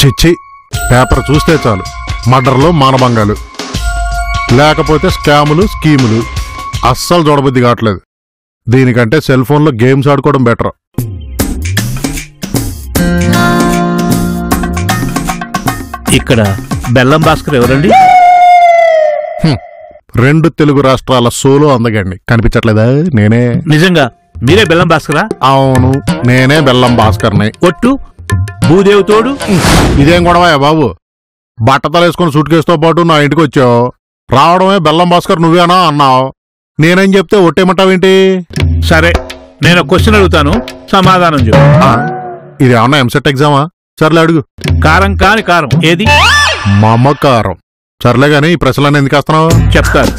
చిచ్చి, పేపర్ చూస్తే చాలు మర్డర్లు మానభంగాలు, లేకపోతే స్కాములు స్కీములు. అస్సలు చూడబుద్ధి కావట్లేదు. దీనికంటే సెల్ ఫోన్లో గేమ్స్ ఆడుకోవడం బెటర్. ఇక్కడ బెల్లం భాస్కర్ ఎవరండి? 2 తెలుగు రాష్ట్రాల సోలో అందగండి. కనిపించట్లేదా? నేనే. నిజంగా మీరే బెల్లం భాస్కరా? అవును, నేనే బెల్లం భాస్కర్ని. ఒట్టు భూదేవి తోడు. ఇదేం గొడవయా బాబు? బట్టతలు వేసుకుని సూట్ కేసుతో పాటు నా ఇంటికి వచ్చావు. రావడమే బెల్లం భాస్కర్ నువ్వేనా అన్నావు. నేనేం చెప్తే ఒట్టేమంటావేంటి? సరే, నేను క్వశ్చన్ అడుగుతాను, సమాధానం చెప్పు. ఇది ఏమన్నా ఎంసెట్ ఎగ్జామా? సర్లే అడుగు. కారం కాని కారం ఏది? మమకారం. సర్లే గాని ఈ ప్రశ్నలన్నీ ఎందుకు వస్తున్నావు? చెప్తాను.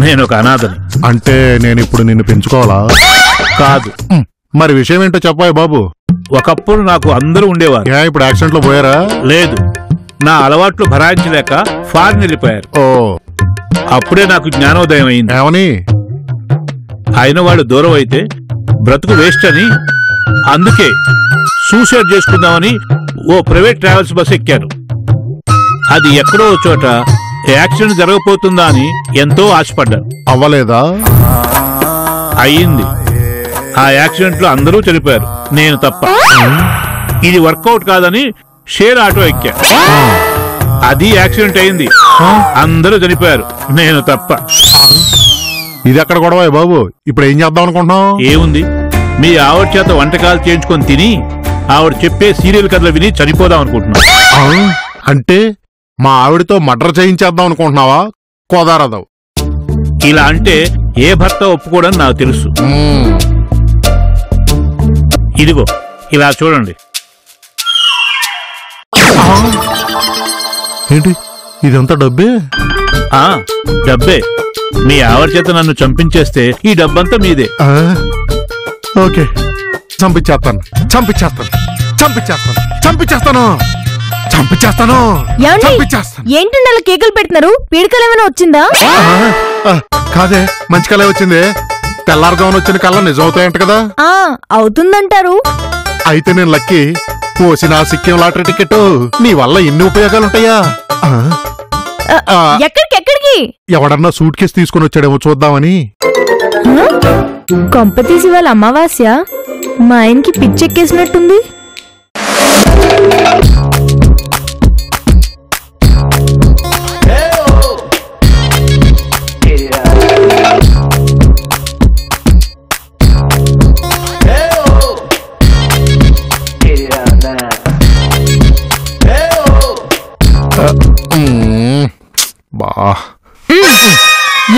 నేను ఒక అనాథని. అంటే నేను ఇప్పుడు నిన్ను పెంచుకోవాలా? కాదు. మరి విషయం ఏంటో చెప్పాయి బాబు. ఒకప్పుడు నాకు అందరూ ఉండేవారు. ఇప్పుడు యాక్సిడెంట్ లో పోయారా? లేదు, నా అలవాట్లు భరాయించలేక ఫారిన్ వెళ్ళిపోయారు. ఓ, అప్పుడే నాకు జ్ఞానోదయం అయింది. ఏమని? అయిన వాళ్ళు దూరం అయితే బ్రతుకు వేస్ట్ అని, అందుకే సూసైడ్ చేసుకుందామని ఓ ప్రైవేట్ ట్రావెల్స్ బస్ ఎక్కాను. అది ఎక్కడో చోట యాక్సిడెంట్ జరగబోతుందా అని ఎంతో ఆశపడ్డాను. అవ్వలేదా? అయ్యింది. ఆ యాక్సిడెంట్ లో అందరూ చనిపోయారు, నేను తప్ప. ఇది వర్కౌట్ కాదని షేర్ ఆటో ఎక్కా. అది యాక్సిడెంట్ అయింది, అందరూ చనిపోయారు, నేను తప్ప. ఇది ఎక్కడ గొడవ బాబు? ఇప్పుడు ఏం చేద్దాం అనుకుంటున్నాం? ఏముంది, మీ ఆవిడ చేత వంటకాలు చేయించుకొని తిని ఆవిడ చెప్పే సీరియల్ కథలు విని చనిపోదాం అనుకుంటున్నా. అంటే మా ఆవిడతో మర్డర్ చేయించేద్దాం అనుకుంటున్నావా? కుదరదు. ఇలా అంటే ఏ భర్త ఒప్పుకోవడం నాకు తెలుసు. ఇదిగో ఇలా చూడండి. ఏంటి ఇదంతా డబ్బే? డబ్బే. మీ ఆవిడ చేత నన్ను చంపించేస్తే ఈ డబ్బంతా మీదే. ఓకే, చంపించేస్తాను చంపించేస్తాను చంపించేస్తాను చంపించేస్తాను చంపించేస్తాను చంపించేస్తాను. ఏంటండి అలా కేకలు పెడుతున్నారు? పీడకలు ఏమైనా వచ్చిందా? కాదే, మంచి కళ వచ్చింది. తెల్లారుగామని వచ్చిన కళ్ళ నిజం అవుతాయంట కదా? అవుతుందంటారు. అయితే నేను లక్కీ. పోసిన సిక్కిం లాటరీ టికెట్ నీ వల్ల ఎన్ని ఉపయోగాలుంటాయా? ఎక్కడికి? ఎవడన్నా సూట్ కేసు తీసుకుని వచ్చాడేమో చూద్దామని. కొంపతీసి వాళ్ళ అమావాస్య మా ఆయనకి పిచ్చెక్కేసినట్టుంది.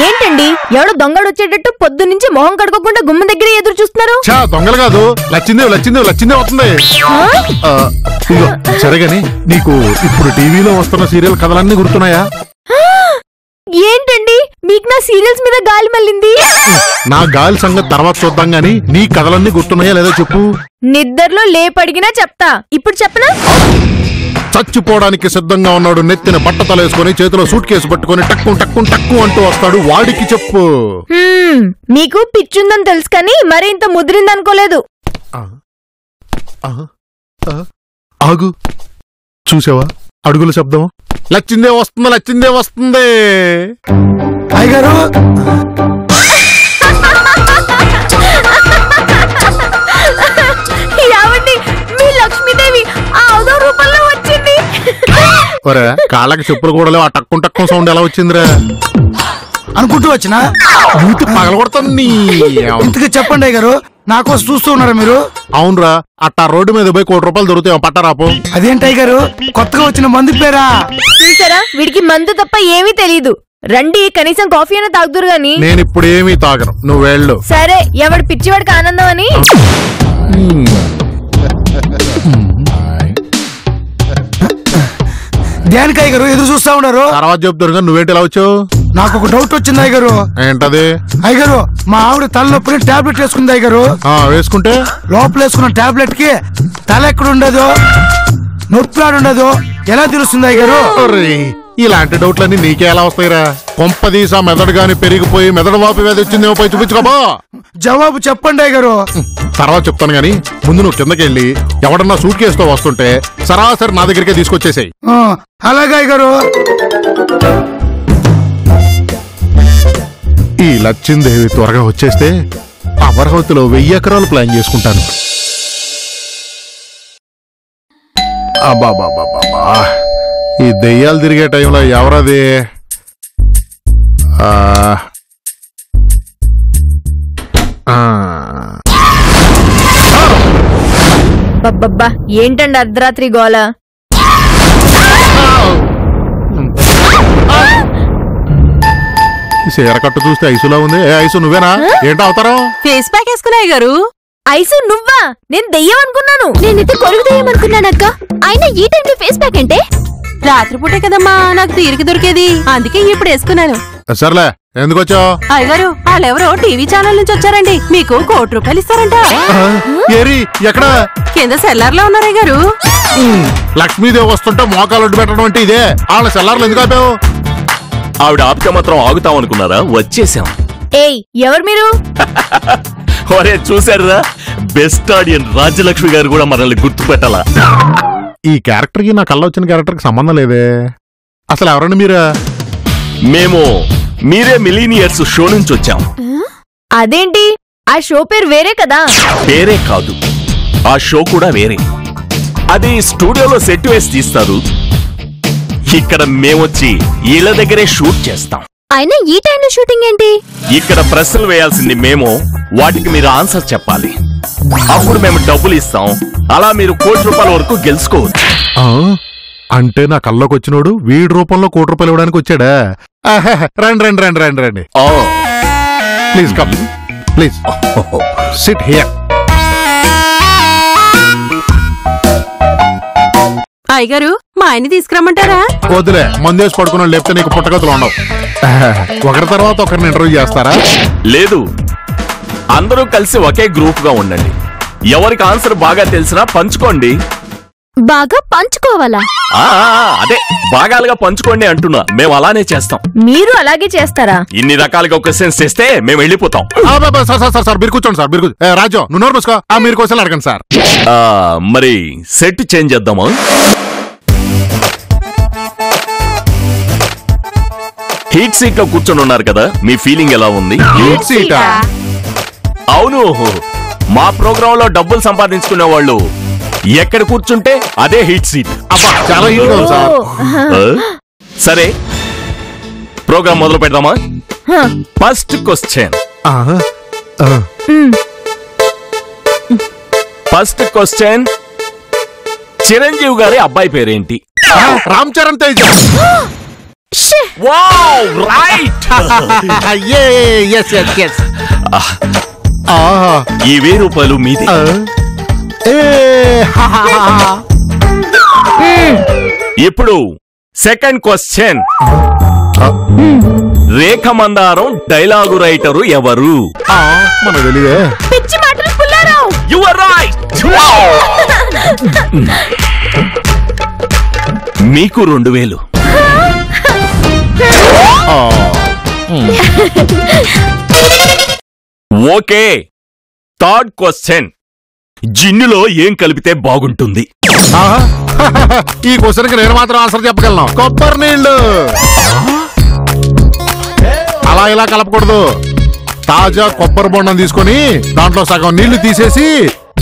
ఏంటండి ఎవడో దొంగడు వచ్చేటట్టు పొద్దు నుంచి మొహం కడుకోకుండా గుమ్మ దగ్గర ఎదురు చూస్తున్నారు? దొంగలు కాదు, లచ్చిందే లచ్చిందే లచ్చిందే అవుతుంది. సరేగాని నీకు ఇప్పుడు టీవీలో వస్తున్న సీరియల్ కథలన్నీ గుర్తున్నాయా? ఏంటండి మీకు నా సీరియల్స్ మీద గాలి మళ్ళింది? నా గాలి సంగతి తర్వాత చూద్దాం గాని నీ కథలన్నీ గుర్తున్నాయా లేదో చెప్పు. నిద్రలో లేపడిగినా చెప్తా, ఇప్పుడు చెప్పనా? చచ్చిపోవడానికి సిద్ధంగా ఉన్నాడు, నెత్తిన బట్టతలేసుకొని చేతిలో సూట్ కేసు పట్టుకొని టక్కు టక్కు టక్కు అంటూ వస్తాడు, వాడికి చెప్పు. మీకు పిచ్చుందని తెలుసు కానీ మరి ఇంత ముదిరిందనుకోలేదు. ఆగు, చూసావా అడుగుల శబ్దం? లచ్చిందే వస్తుంది లచ్చిందే వస్తుంది. అయ్యగారు మీ లక్ష్మీదేవి ఆవుదో రూపంలో వచ్చింది. ఒరే, కాళ్ళకి చెప్పులు కూడా లేవు, ఆ టక్కు టక్కు సౌండ్ ఎలా వచ్చిందిరా? అనుకుంటూ వచ్చినా పగలగొడుతుంది. ఇంతకీ చెప్పండి అయ్యగారు, నాకోసం చూస్తూ ఉన్నారా మీరు? అవునరా, అట్టా రోడ్డు మీద పోయి ₹1 దొరుకుతాయి, పట్టరాపో. అదేంటి అయ్యగారు, కొత్తగా వచ్చిన మందు పేరా? చూసారా, వీడికి మందు తప్ప ఏమీ తెలీదు. రండి, కనీసం కాఫీ అయినా తాగుదురు గాని. నేను ఇప్పుడు ఏమీ తాగను, నువ్వు వెళ్ళు. సరే, ఎవడు పిచ్చివాడికి ఆనందం అని. దేనికి అయ్యగారు ఎదురు చూస్తా ఉన్నారు? తర్వాత చెప్తారు కానీ నువ్వేంటి ఇలా వచ్చావు? నాకు ఒక డౌట్ వచ్చింది అయ్యగారు. ఏంటది? అయ్యగారు, మా ఆవిడ తలనొప్పిని టాబ్లెట్ వేసుకుంది అయ్యగారు. వేసుకుంటే లోపల వేసుకున్న టాబ్లెట్ కి తల ఎక్కడ ఉండదు, నొప్పి ఉండదు, ఎలా తెలుస్తుంది అయ్యగారు? ఇలాంటి డౌట్లన్నీ నీకే ఎలా వస్తాయిరా? కొంపదీసా మెదడు గాని పెరిగిపోయి మెదడు వాపు వ్యాధి వచ్చిందేమో పోయి చూపించుకోబో. జవాబు చెప్పండి అయ్యగారు. తర్వాత చెప్తాను గాని ముందు నువ్వు కిందకి వెళ్ళి ఎవడన్నా సూట్ కేసుతో వస్తుంటే సరాసరి నా దగ్గరికే తీసుకొచ్చేసాయి. అలాగే అయ్యగారు. ఈ లచ్చిందేవి త్వరగా వచ్చేస్తే అమరావతిలో 1000 ఎకరాలు ప్లాన్ చేసుకుంటాను. అబ్బాబాబాబా, ఈ దెయ్యాలు తిరిగే టైంలో ఎవరది? బబ్బబ్బా, ఏంటండి అర్ధరాత్రి గోల? చీరకట్టు చూస్తే ఐసులా ఉంది. ఏ ఐసు నువ్వేనా? ఏంటో అవతారం? ఫేస్ ప్యాక్ వేసుకున్నాయి గారు. ఐసు నువ్వా? నేను దెయ్యం అనుకున్నాను. నేనైతే కొరుగు దెయ్యం అనుకున్నానక్క. అయినా ఈ టైంలో ఫేస్ ప్యాక్ అంటే? రాత్రిపూటే కదమ్మా నాకు తీరిక దొరికేది, అందుకే ఇప్పుడు వేసుకున్నాను. సర్లే, ఎందుకు వచ్చావు? అయ్యగారు, వాళ్ళెవరో టీవీ ఛానల్ నుంచి వచ్చారండి. మీకు 1 కోటి రూపాయలు ఇస్తారంట. ఏరి ఎక్కడ? కింద సెల్లార్ లో ఉన్నారయ్య గారు. లక్ష్మీదేవి వస్తుంటే మోకాలు అడ్డు పెట్టడం అంటే ఇదే. వాళ్ళ సెల్లార్లు ఎందుకు ఆపావు? ఆవిడ ఆపితే మాత్రం ఆగుతామనుకున్నారా? వచ్చేసాం. ఏయ్, ఎవరు మీరు? ఒరే చూసారా, బెస్ట్ ఆడియన్ రాజ్యలక్ష్మి గారు కూడా మనల్ని గుర్తుపెట్టాలా? ఈ క్యారెక్టర్ కి నా కళ్ళ వచ్చిన క్యారెక్టర్ కి సంబంధం లేదే. అసలు ఎవరండి మీరా? మేము మీరే మిలీనియర్స్ షో నుంచి వచ్చాం. అదేంటి, ఆ షో పేరు వేరే కదా? వేరే కాదు, ఆ షో కూడా వేరే. అది స్టూడియోలో సెట్ వేసి తీస్తారు. ఇక్కడ మేమొచ్చి వీళ్ళ దగ్గరే షూట్ చేస్తాం. అయినా ఈ టైంలో షూటింగ్ ఏంటి? ఇక్కడ ప్రశ్నలు వేయాల్సింది మేము, వాటికి మీరు ఆన్సర్ చెప్పాలి. అప్పుడు మేము డబ్బులు ఇస్తాం. అలా మీరు 1 కోటి రూపాయల వరకు గెలుచుకోవచ్చు. అంటే నా కల్లోకి వచ్చినోడు వీడి రూపంలో 1 కోటి రూపాయలు ఇవ్వడానికి వచ్చాడా? రండి రండి రండి రండి రండి. Please come, please SIT here. అయ్యగారు, మా ఆయన్ని తీసుకురమ్మంటారా? వద్దులే, మందేసి పడుకున్న లేకపోతే నీకు పుట్టగతులు ఉండవు. ఒకరి తర్వాత ఒకరిని ఇంటర్వ్యూ చేస్తారా? లేదు, అందరూ కలిసి ఒకే గ్రూప్ గా ఉండండి. ఎవరికి ఆన్సర్ బాగా తెలిసినా పంచుకోండి. బాగా పంచుకోవాలా? అదే భాగాలుగా పంచుకోండి అంటున్నా. మేము అలానే చేస్తాం. మీరు అలాగే చేస్తారా? ఇన్ని రకాలుగా క్వశ్చన్స్ చేస్తే మేము వెళ్ళిపోతాం. సార్ మీరు కూర్చోండి సార్, మీరు రాజు నువ్వు నోరు మూసుకో. మీరు క్వశ్చన్లు అడగండి సార్. మరి సెట్ చేంజ్ చేద్దామా? హీట్ సీట్ లో కూర్చొని ఉన్నారు కదా, మీ ఫీలింగ్ ఎలా ఉంది? హీట్ సీటా? అవును, మా ప్రోగ్రామ్ లో డబ్బులు సంపాదించుకునే వాళ్ళు ఎక్కడ కూర్చుంటే అదే హీట్ సీట్. చాలా హీట్ గా ఉంది సార్. సరే, ప్రోగ్రామ్ మొదలు పెడదామా? First question. First question, Chiranjeevi గారి అబ్బాయి పేరేంటి? రామ్ చరణ్ తేజ. Wow, right. ఈ 1000 రూపాయలు మీది. ఇప్పుడు సెకండ్ క్వశ్చన్, రేఖ మందారం డైలాగు రైటరు ఎవరు? మన తెలియదే. పిచ్చి మాటలు పుల్లారావు. You are right. మీకు 2000. ఓకే, థర్డ్ క్వశ్చన్, జిన్నులో ఏం కలిపితే బాగుంటుంది? ఈ క్వశ్చన్ కి నేను మాత్రం ఆన్సర్ చెప్పగలను. కొబ్బరి నీళ్లు. అలా ఇలా కలపకూడదు. తాజా కొబ్బరి బొండం తీసుకొని దాంట్లో సగం నీళ్లు తీసేసి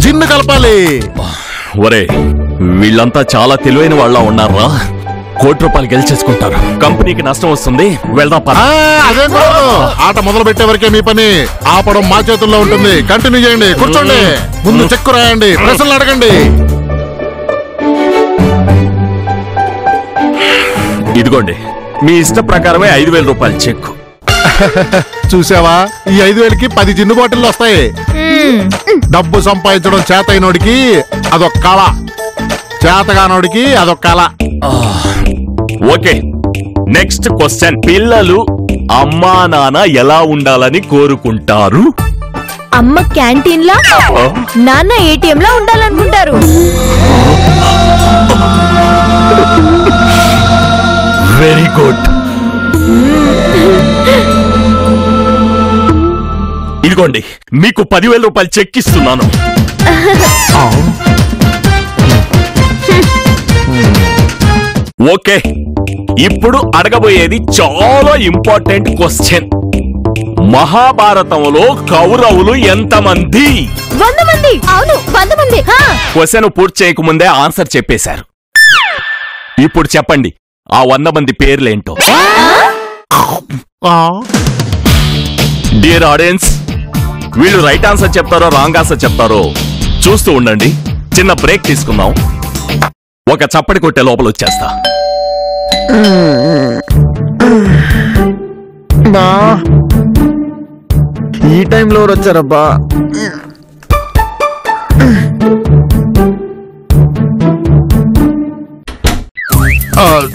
జిన్ను కలపాలి. ఒరే, వీళ్ళంతా చాలా తెలివైన వాళ్ళ ఉన్నారా? 1 కోటి రూపాయలు గెలిచేసుకుంటారు. కంపెనీకి నష్టం వస్తుంది. వెళ్దాం. అదే ఆట మొదలు పెట్టే వరకే మీ పని. ఆపడం మా చేతుల్లో ఉంటుంది. కంటిన్యూ చేయండి. కూర్చోండి. ముందు చెక్కు రాయండి. ప్రశ్నలు అడగండి. ఇదిగోండి, మీ ఇష్ట ప్రకారమే 5000 రూపాయలు చెక్కు. చూసావా, ఈ 5000కి 10 జిన్ను బాటిల్లు వస్తాయి. డబ్బు సంపాదించడం చేతైనోడికి అదొక కళ, చేతగానోడికి అదొక కళ. ఓకే, నెక్స్ట్ క్వశ్చన్, పిల్లలు అమ్మా నాన్న ఎలా ఉండాలని కోరుకుంటారు? అమ్మ క్యాంటీన్ లా, నాన్న ఏటీఎం లా ఉండాలనుకుంటారు. వెరీ మీకు 10,000 రూపాయలు చెక్ ఇస్తున్నాను. ఓకే, ఇప్పుడు అడగబోయేది చాలా ఇంపార్టెంట్ క్వశ్చన్. మహాభారతంలో కౌరవులు ఎంతమంది? 100 మంది. అవును 100 మంది. క్వశ్చన్ పూర్తి చేయకముందే ఆన్సర్ చెప్పేశారు. ఇప్పుడు చెప్పండి ఆ 100 మంది పేర్లేంటో. డియర్ ఆడియన్స్, వీళ్ళు రైట్ ఆన్సర్ చెప్తారో రాంగ్ ఆన్సర్ చెప్తారో చూస్తూ ఉండండి. చిన్న బ్రేక్ తీసుకుందాం. ఒక చప్పటి కొట్టే లోపల వచ్చేస్తా. బా ఈ టైంలో ఎవరు వచ్చారబ్బా?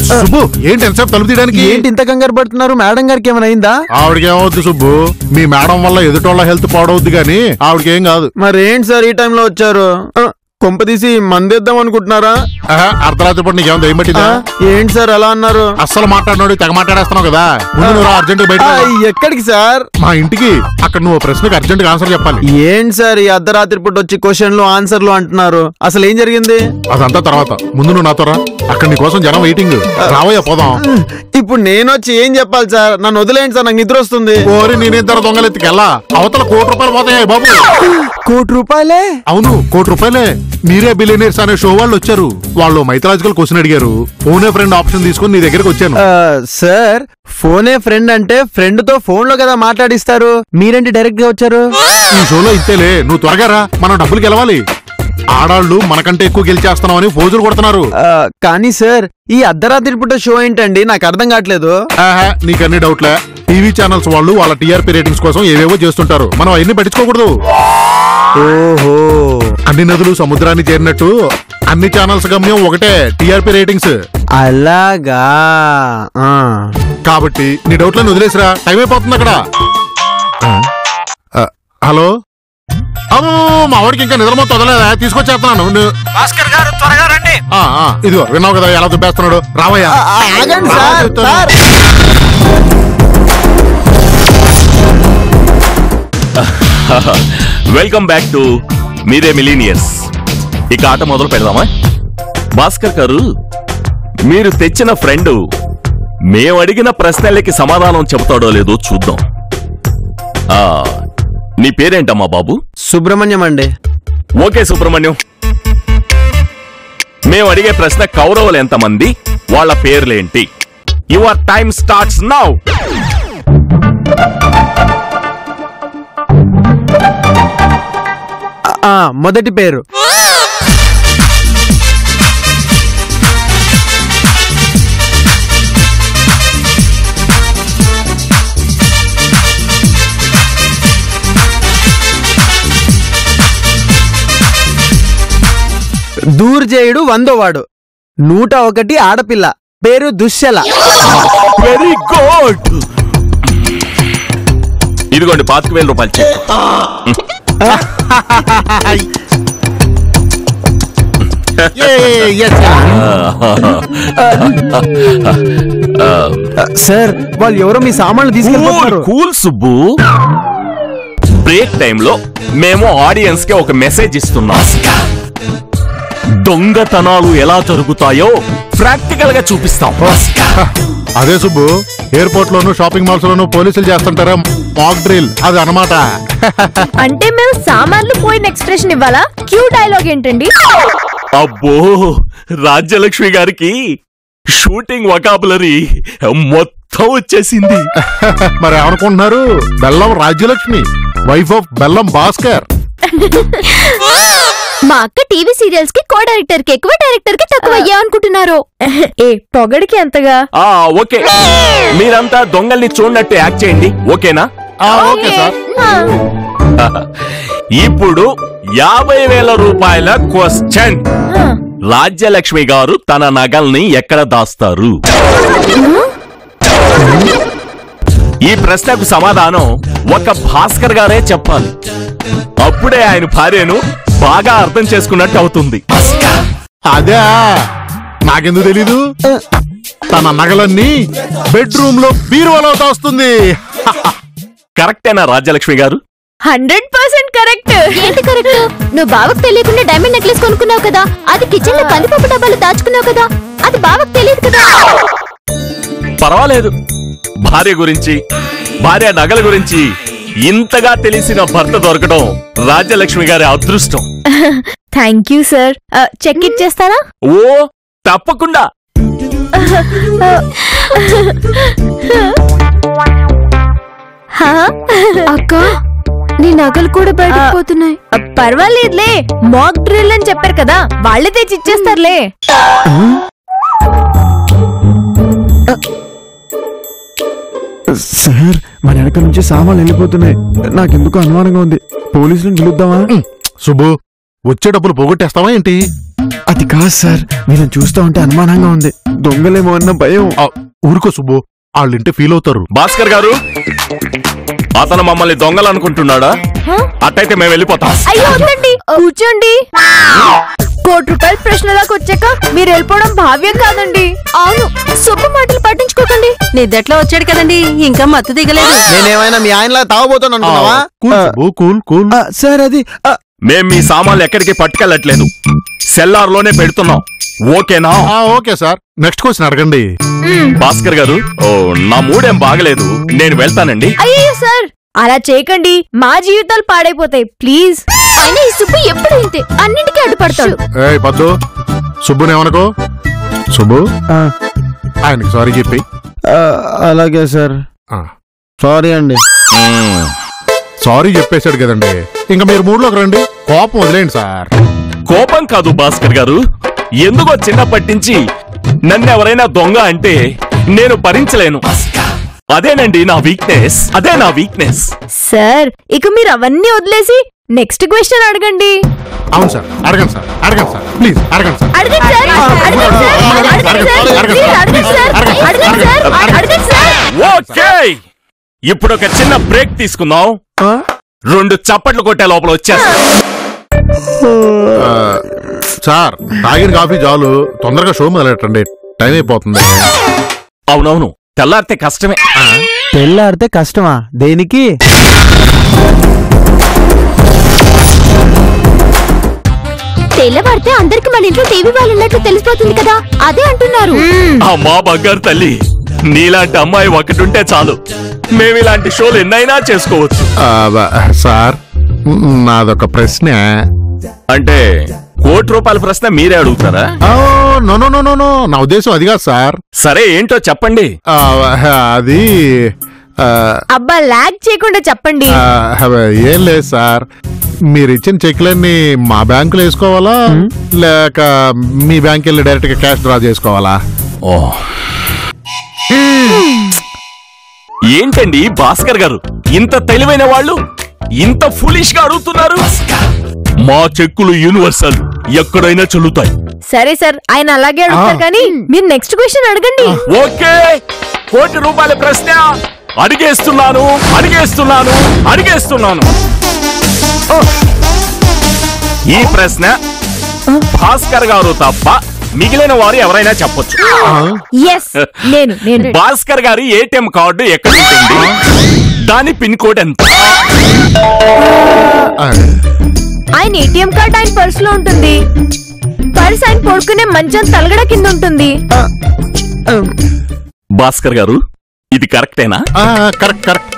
సుబ్బు, ఏంటి ఎంతసేపు తలుపు తీయడానికి? ఏంటి ఇంత కంగారు పడుతున్నారు? మేడం గారికి ఏమైనా అయిందా? ఆవిడకి ఏమవుద్ది సుబ్బు? మీ మేడం వల్ల ఎదుటోళ్ళ హెల్త్ పాడవుద్ది గానీ ఆవిడకి ఏం కాదు. మరేంటి సార్ ఈ టైంలో వచ్చారు? కొంపదీసి మందేద్దాం అనుకుంటున్నారా? అర్ధరాత్రి పూట నీకేమో దయ్యం పట్టిందా? ఏంటి సార్ అలా అన్నారు? అస్సలు మాట్లాడినాడు తెగ మాట్లాడేస్తున్నావు కదా. ముందు నువ్వు అర్జెంట్ బయట. ఎక్కడికి సార్? మా ఇంటికి. అక్కడ నువ్వు ప్రశ్నకు అర్జెంట్ ఆన్సర్ చెప్పాలి. ఏంటి సార్ ఈ అర్ధరాత్రి పూట వచ్చి క్వశ్చన్లు ఆన్సర్లు అంటున్నారు? అసలు ఏం జరిగింది? అదంతా తర్వాత. ముందు నువ్వు నాతో రా. అక్కడ నీ కోసం జనం వెయిటింగ్. రావయ్యా పోదాం. ఇప్పుడు నేను వచ్చి ఏం చెప్పాలి సార్? నన్ను వదిలేయండి సార్, నాకు నిద్ర వస్తుంది. ఓరి నేనిద్దరు దొంగలెత్తికెళ్ళా. అవతల ₹1,00,00,000 పోతాయి బాబు. ₹1,00,00,000? అవును, ₹1,00,00,000. మీరే బిలియనీర్స్ అనే షో వాళ్ళు వచ్చారు. వాళ్ళు మైథలాజికల్ క్వశ్చన్ అడిగారు. ఫోనే ఫ్రెండ్ ఆప్షన్ తీసుకుని నీ దగ్గరకు వచ్చాను. సార్ ఫోనే ఫ్రెండ్ అంటే ఫ్రెండ్ తో ఫోన్ లో కదా మాట్లాడిస్తారు, మీరేంటి డైరెక్ట్ గా వచ్చారు? ఈ షోలో ఇంతేలే, నువ్వు త్వరగా రా. మనం డబ్బులు గెలవాలి. ఆడాళ్ళు మనకంటే ఎక్కువ గెలిచేస్తున్నామని ఫోజులు కొడుతున్నారు. కానీ సార్ ఈ అర్ధరాత్రి పూట షో ఏంటండి? నాకు అర్థం కావట్లేదు. నీకన్నీ డౌట్లే. టీవీ ఛానల్స్ వాళ్ళు వాళ్ళ టీఆర్పీ రేటింగ్స్ కోసం ఏవేవో చేస్తుంటారు. మనం అవన్నీ పట్టించుకోకూడదు. ఓహో, అన్ని నదులు సముద్రాన్ని చేరినట్టు అన్ని ఛానల్స్ గమ్యం ఒకటే, టీఆర్పీ రేటింగ్స్. అలాగా? కాబట్టి నీ డౌట్లను వదిలేసిరా, టైం అయిపోతుంది అక్కడ. హలో, మా వాడికి ఇంకా నిద్రమో తొదలేదా? తీసుకొచ్చేస్తున్నాను. భాస్కర్ గారు త్వరగా రండి. ఇదిగో విన్నావు కదా ఎలా దుబ్బేస్తున్నాడు. రావయ్యా. వెల్కమ్ బ్యాక్ టు మీరే మిలీనియర్స్. ఇక ఆట మొదలు పెడదామా? భాస్కర్ గారు, మీరు తెచ్చిన ఫ్రెండ్ మేము అడిగిన ప్రశ్నలకి సమాధానం చెబుతాడో లేదో చూద్దాం. నీ పేరేంటమ్మా బాబు? సుబ్రహ్మణ్యం అండి. ఓకే సుబ్రహ్మణ్యం, మేము అడిగే ప్రశ్న కౌరవులు ఎంతమంది, వాళ్ళ పేర్లేంటి? Your time starts now. మొదటి పేరు దూర్జేయుడు 100వాడు. 101 ఆడపిల్ల, పేరు దుశ్శల. Very good. ఇదిగోండి ₹5,000 చెక్. సార్ వాళ్ళు ఎవరో మీ సామాన్లు తీసుకెళ్ళిపోతున్నారు. కూల్ సుబ్బు. బ్రేక్ టైంలో మేము ఆడియన్స్ కి ఒక మెసేజ్ ఇస్తున్నాం. దొంగతనాలు ఎలా జరుగుతాయో ప్రాక్టికల్ గా చూపిస్తాం. అదే సుబ్బు, ఎయిర్పోర్ట్ లోను షాపింగ్ మాల్స్ లోను పోలీసులు చేస్తుంటారా మాక్ డ్రిల్, అది అన్నమాట. అంటే మేము సామాన్లు పోయిన ఎక్స్ప్రెషన్ ఇవ్వాలా? క్యూ డైలాగ్ ఏంటండి? అబ్బో, రాజ్యలక్ష్మి గారికి షూటింగ్ వొకాబులరీ మొత్తం వచ్చేసింది. మరి ఏమనుకుంటున్నారు? బెల్లం రాజ్యలక్ష్మి, వైఫ్ ఆఫ్ బెల్లం భాస్కర్. మా అక్క టీవీ సీరియల్స్ కి కో డైరెక్టర్ కి ఎక్కువ, డైరెక్టర్ కి తక్కువ అయ్యా అనుకుంటున్నారు. ఏ పొగడికి ఎంతగా? ఓకే, మీరంతా దొంగల్ని చూడనట్టు యాక్ట్ చేయండి. ఓకేనా? Okay sir. ఇప్పుడు ₹50,000 క్వశ్చన్. రాజ్యలక్ష్మి గారు తన నగల్ని ఎక్కడ దాస్తారు? ఈ ప్రశ్నకు సమాధానం ఒక భాస్కర్ గారే చెప్పాలి. అప్పుడే ఆయన భార్యను బాగా అర్థం చేసుకున్నట్టు అవుతుంది. అదే, నాకెందుకు తెలీదు? తన నగలన్నీ బెడ్రూమ్ లో బీరువాలో దాస్తుంది. కరెక్టేనా రాజ్యలక్ష్మి గారు? 100% కరెక్ట్. ఏంటి కరెక్ట్? నువ్వు బావకు తెలియకుండా డైమండ్ నెక్లెస్ కొనుక్కున్నావు కదా, అది కిచెన్ లో కందిపప్పు డబ్బాలు దాచుకున్నావు కదా, అది బావకు తెలియదు కదా. పర్వాలేదు, భార్య గురించి భార్య నగల గురించి ఇంతగా తెలిసిన భర్త దొరకడం రాజ్యలక్ష్మి గారి అదృష్టం. Thank you sir. చెక్ ఇచ్చేస్తారా? ఓ తప్పకుండా. అక్క, నీ నగలు కూడా బయటకు పోతున్నాయి. పర్వాలేదులే, మాక్ డ్రిల్ అని చెప్పారు కదా, వాళ్ళే తెచ్చి ఇచ్చేస్తారులే. సార్ మన వెనక నుంచి సామాన్లు వెళ్ళిపోతున్నాయి, నాకెందుకు అనుమానంగా ఉంది. పోలీసులను పిలుద్దామా? సుబ్బు, వచ్చే డబ్బులు పోగొట్టేస్తావా ఏంటి? అది కాదు సార్, వీళ్ళని చూస్తా ఉంటే అనుమానంగా ఉంది. దొంగలేమో అన్న భయం. ఊరుకో సుబ్బు, వాళ్ళింటే ఫీల్ అవుతారు. భాస్కర్ గారు, అతను మమ్మల్ని దొంగలు అనుకుంటున్నాడా? అట్టయితే మేము వెళ్ళిపోతాం. అయ్యో వద్దండి, కూర్చోండి. ₹1,00,00,000 ప్రశ్నలకు వచ్చాక మీరు వెళ్ళిపోవడం భావ్యం కాదండి. అవును, సుబ్బు మాటలు పట్టించుకోకండి. నిద్దట్లో వచ్చాడు కదండి, ఇంకా మత్తు దిగలేదు. నేనేమైనా మీ ఆయనలా తాగబోతాను అనుకున్నావా? Cool Subbu, cool cool. Sir అది మేం మీ సామాన్లు ఎక్కడికి పట్టుకెళ్ళట్లేదు, సెల్లార్లోనే పెడుతున్నాం. ఓకేనా? Okay sir. నెక్స్ట్ క్వశ్చన్ అడగండి. భాస్కర్ గారు, నా మూడేం బాగలేదు, నేను వెళ్తానండి. అయ్యో సార్, అలా చేయకండి, మా జీవితాలు పాడైపోతాయి ప్లీజ్. అయినా ఈ సుబ్బు ఎప్పుడు ఇంతే, అన్నింటికీ అడ్డుపడతాడు. ఏయ్ పద్దు, సుబ్బునేమనుకో. సుబ్బు, ఆయనకి సారీ చెప్పి. అలాగే సార్, సారీ అండి. సారీ చెప్పేశాడు కదండి, ఇంకా మీరు మూడులోకి రండి. కోపం వదిలేండి సార్. కోపం కాదు భాస్కర్ గారు, ఎందుకో చిన్నప్పటి నుంచి నన్ను ఎవరైనా దొంగ అంటే నేను భరించలేను. అదేనండి నా వీక్నెస్, అదే నా వీక్నెస్. సార్, ఇక మీరు అవన్నీ వదిలేసి నెక్స్ట్ క్వశ్చన్ అడగండి. అవును సార్, అడగండి సార్, అడగండి సార్, ప్లీజ్ అడగండి సార్. అడగండి సార్, అడగండి సార్, అడగండి సార్, ప్లీజ్ అడగండి సార్, అడగండి సార్, అడగండి సార్. ఓకే, ఇప్పుడు ఒక చిన్న బ్రేక్ తీసుకుందాం. 2 చప్పట్లు కొట్టే లోపల వచ్చేస్తా. సార్, తాగిన కాఫీ చాలు, తొందరగా షో మొదలెట్టండి, టైం అయిపోతుంది. అవునవును, తెల్లారితే కష్టమే. తెల్లారితే కష్టమా? దేనికి? తెల్లవారితే అందరికి మన ఇంట్లో టీవీ వాళ్ళు ఉన్నట్లు తెలిసిపోతుంది కదా, అదే అంటున్నారు. అమ్మా బంగారు తల్లి, నీలాంటి అమ్మాయి ఒకటుంటే చాలు, మేము ఇలాంటి షోలు ఎన్నైనా చేసుకోవచ్చు. సార్, నాదొక ప్రశ్న. అంటే ₹1,00,00,000 ప్రశ్న మీరే అడుగుతారా? No no no no no, నా ఉద్దేశం అది కాదు సార్. సరే ఏంటో చెప్పండి. అది అబ్బా, లాగ్ చేయకుండా చెప్పండి. ఏం లేదు సార్, మీరు ఇచ్చిన చెక్లన్నీ మా బ్యాంకులో వేసుకోవాలా, లేక మీ బ్యాంక్ వెళ్ళి డైరెక్ట్ గా క్యాష్ డ్రా చేసుకోవాలా? ఏంటండి భాస్కర్ గారు, ఇంత తెలివైన వాళ్ళు ఇంత ఫులిష్ గా అడుగుతున్నారు? మా చెక్కులు యూనివర్సల్, ఎక్కడైనా చెల్లుతాయి. సరే సార్, ఆయన అలాగే అడుగుతారు కానీ మీరు నెక్స్ట్ క్వశ్చన్ అడగండి. ఓకే, ₹1,00,00,000 ప్రశ్న అడిగేస్తున్నాను, అడిగేస్తున్నాను, అడిగేస్తున్నాను. ఈ ప్రశ్న భాస్కర్ గారు తప్ప మిగిలిన వారు ఎవరైనా చెప్పొచ్చు. ఎస్, నేను భాస్కర్ గారి ఏటీఎం కార్డు ఎక్కడ ఉంటుంది, దాని పిన్ కోడ్ ఎంత? ఆయన ఏటీఎం కార్డ్ ఆయన పర్స్ లో ఉంటుంది. పర్స్ ఆయన పడుకునే మంచం తలగడ కింద ఉంటుంది. భాస్కర్ గారు, ఇది కరెక్టేనా? Correct correct.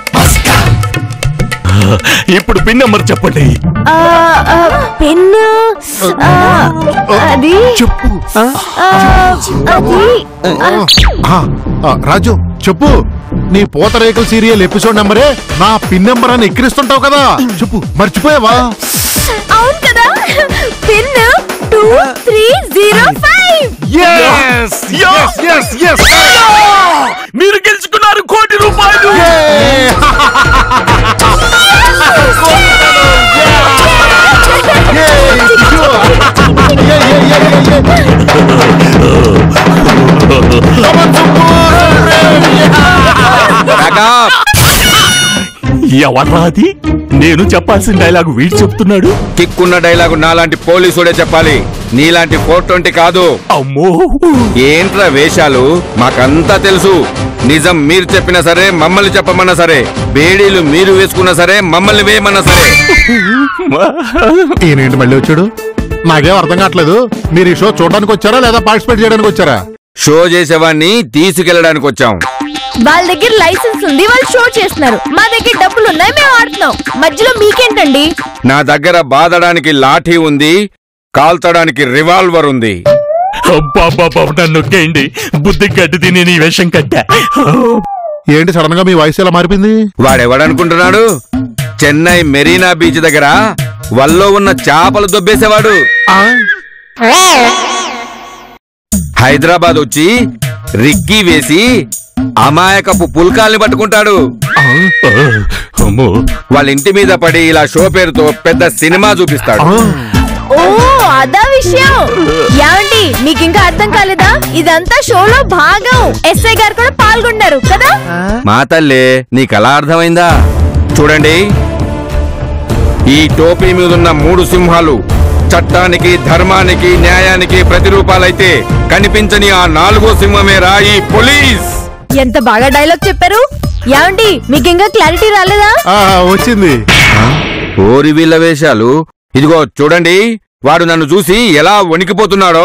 ఇప్పుడు పిన్ నెంబర్ చెప్పండి. పెన్ అది చెప్పు. అది రాజు చెప్పు, నీ పూతరేకుల సీరియల్ ఎపిసోడ్ నెంబరే నా పిన్ నెంబర్ అని ఎక్కిరిస్తుంటావు కదా, చెప్పు, మర్చిపోయావా? అవును కదా, పిన్ 2305. మీరు గెలుచుకున్నారు ₹1,00,00,000. ఎవర్రాది? నేను చెప్పాల్సిన డైలాగు వీడు చెప్తున్నాడు. కిక్కున్న డైలాగు నాలాంటి పోలీసుడే చెప్పాలి. నీలాంటి 420 కాదు. అమ్మో ఏంట్రా వేషాలు? మాకంతా తెలుసు. నిజం మీరు చెప్పినా సరే, మమ్మల్ని చెప్పమన్నా సరే, బేడీలు మీరు వేసుకున్నా సరే, మమ్మల్ని వేయమన్నా సరే. ఈయనేంటి మళ్ళీ వచ్చాడు? నాకేం అర్థం కావట్లేదు. మీరు ఈ షో చూడడానికి వచ్చారా లేదా పార్టిసిపేట్ చేయడానికి వచ్చారా? షో చేసేవాడిని తీసుకెళ్ళడానికి వచ్చాం. వాళ్ళ దగ్గర లైసెన్స్ ఉంది, వాళ్ళు షో చేస్తున్నారు. మా దగ్గర డబ్బులు ఉన్నాయి, మేము ఆడుతున్నాం. మధ్యలో మీకేంటండి? నా దగ్గర బాదడానికి లాఠీ ఉంది, కాల్చడానికి రివాల్వర్ ఉంది. నన్ను నొక్కేయండి. బుద్ధి గడ్డి తిని నీ వేషం కట్టా. ఏంటి సడన్ గా మీ వాయిస్ ఎలా మారిపోయింది? వాడెవడనుకుంటున్నాడు? చెన్నై మెరీనా బీచ్ దగ్గర వల్లో ఉన్న చేపలు దొబ్బేసేవాడు. హైదరాబాద్ వచ్చి రిక్కీ వేసి అమాయకపు పుల్కాల్ని పట్టుకుంటాడు. వాళ్ళ ఇంటి మీద పడి ఇలా షో పేరుతో పెద్ద సినిమా చూపిస్తాడు. ఓ అదా విషయం. ఏమండి మీకు ఇంకా అర్థం కాలేదా? ఇదంతా షోలో భాగం. ఎస్ఐ గారు కూడా పాల్గొన్నారు కదా. మా తల్లే నీకలా అర్థమైందా? చూడండి, ఈ టోపీ మీదున్న 3 సింహాలు చట్టానికి, ధర్మానికి, న్యాయానికి ప్రతిరూపాలైతే కనిపించని ఆ 4వ సింహమేరా ఈ పోలీస్. ఎంత బాగా డైలాగ్ చెప్పారు. ఏమండి మీకు ఇంకా క్లారిటీ రాలేదా? వచ్చింది. ఓరి వీళ్ళ వేషాలు. ఇదిగో చూడండి, వాడు నన్ను చూసి ఎలా వణికిపోతున్నాడో.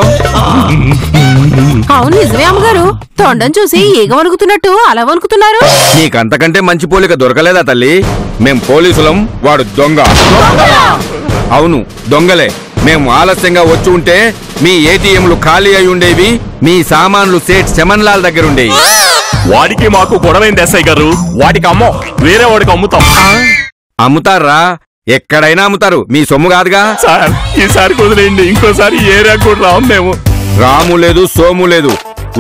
అవును నిజమే అమ్మగారు. తొండం చూసి ఈగ వణుకుతున్నట్టు అలా వణుకుతున్నారు. నీకంతకంటే మంచి పోలిక దొరకలేదా తల్లి? మేం పోలీసులం, వాడు దొంగ. అవును దొంగలే. మేము ఆలస్యంగా వచ్చి ఉంటే మీ ఏటీఎంలు ఖాళీ అయి ఉండేవి, మీ సామాన్లు సేట్ చమన్ లాల్ దగ్గర ఉండేవి. వాడికి మాకు గొడవైంది ఎస్ఐ గారు. వాడికి అమ్మో, వేరే వాడికి అమ్ముతాం. అమ్ముతారా? ఎక్కడైనా అమ్ముతారు, మీ సొమ్ము కాదుగా. సార్ ఈసారి కుదిలేండి, ఇంకోసారి ఏరియా కూడా రాము మేము. రాము లేదు, సోము లేదు.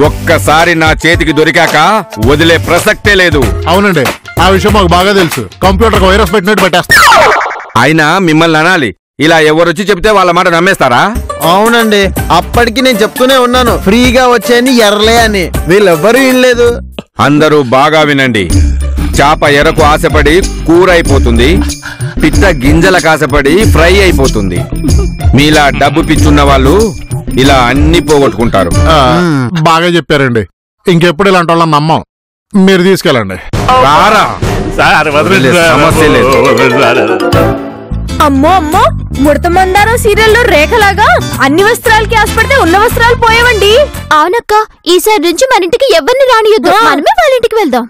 ఒక్కసారి నా చేతికి దొరికాక వదిలే ప్రసక్తే లేదు. అవునండి, ఆ విషయం మాకు బాగా తెలుసు. కంప్యూటర్ వైరస్ పెట్టినట్టు పెట్టేస్తా. అయినా మిమ్మల్ని అనాలి, ఇలా ఎవరొచ్చి చెప్తే వాళ్ళ మాట నమ్మేస్తారా? అవునండి, అప్పటికి నేను చెప్తూనే ఉన్నాను ఫ్రీగా వచ్చేయని ఎర్రలే అని. వీళ్ళెవ్వరూ వినలేదు. అందరూ బాగా వినండి. చాప ఎరకు ఆశపడి కూర అయిపోతుంది, పిట్ట గింజలకు ఆశపడి ఫ్రై అయిపోతుంది. మీలా డబ్బు పిచ్చున్న వాళ్ళు ఇలా అన్ని పోగొట్టుకుంటారు. బాగా చెప్పారండి. ఇంకెప్పుడు ఇలాంటి వాళ్ళని నమ్మం. మీరు తీసుకెళ్ళండి. రారా సార్ సమస్య లేదు. అమ్మో అమ్మో, ముడత మందారం సీరియల్లో రేఖలాగా అన్ని వస్త్రాలకి ఆశపడితే ఉన్న వస్త్రాలు పోయేవండి. అవునక్క, ఈసారి నుంచి మన ఇంటికి ఎవరిని రానియొద్దు. మనమే వాళ్ళ ఇంటికి వెళ్దాం.